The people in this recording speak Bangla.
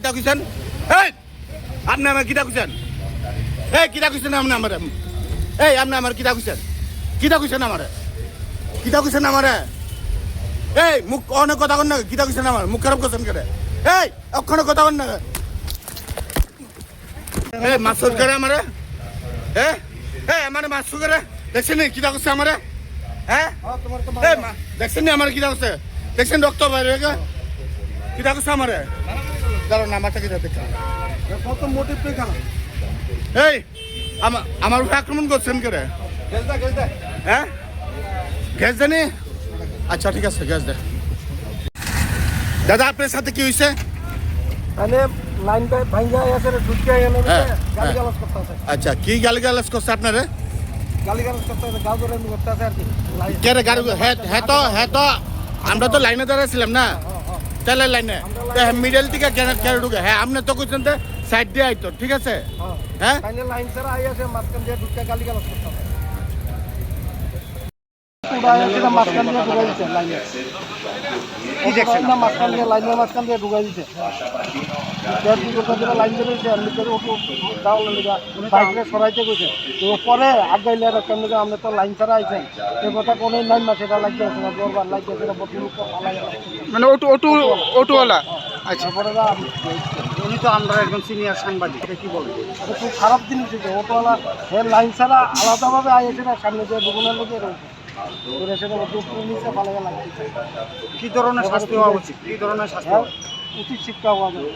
কিতা কইছেন? এই আপনি আমার কিতা কইছেন? এই কিতা কইছেন আপনি আমারে? এই আপনি আমার কিতা কইছেন? কিতা কইছেন আমারে? কিতা কইছেন আমারে? এই মুখ অনেক কথা কন না, কিতা কইছেন আমার? মুখ খারাপ করছেন কেন? এই অক্ষণে কথা কন না। এই মাসুর করে আমারে? হ্যাঁ এই আমারে মাসুর করে দেখছেন নি কিতা কইছে আমারে? হ্যাঁ এই দেখছেন নি আমার কিতা কইছে? দেখছেন রক্ত বাইরে গেছে? কিতা কইছে আমারে? দাঁড়ান না মাথা কিতা দেখা কত মোটিভ পেয়ে খানা। এই আমার উপরে আক্রমণ করছেন কে রে? হ্যাঁ গ্যাস দেনি? আচ্ছা ঠিক আছে গ্যাস দে। দাদা আপনার সাথে কি হয়েছে? আচ্ছা কি গালিগালাজ করছে আপনারে? কে রে গাড়ি? হ্যাঁ তো আমরা তো লাইনে দাঁড়াইছিলাম না, তেলের লাইনে মিডল থেকে কেন ঢুকে? হ্যাঁ আপনি তো কইছেন যে সাইড দিয়ে আইতো, ঠিক আছে? হ্যাঁ লাইন ছাড়া আই আছে মাঝখান দিয়ে ঢুকে গালিগালাজ করতে লাইনের মাঝখান দিয়ে ঢুকাই দিচ্ছে। লাইন বাইকে সরাইতে গেছে পরে আগাইলে আপনি তো লাইন ছাড়া আইছেন এ কথা কোনো লাইন না, সেটা লাগিয়ে আছে না জোরবার লাগিয়ে সেটা মানে অটোওয়ালা। আচ্ছা উনি তো আমরা একজন সিনিয়র সাংবাদিক, কি বলবো? এটা খুব খারাপ জিনিস হচ্ছে। অটোওয়ালা লাইন ছাড়া আলাদাভাবে আইছে না, সামনে যে দোকানের লোকে রয়েছে কি ধরনের শাস্তি হওয়া উচিত? কি ধরনের শাস্তি উচিত শিক্ষা হওয়া যায়।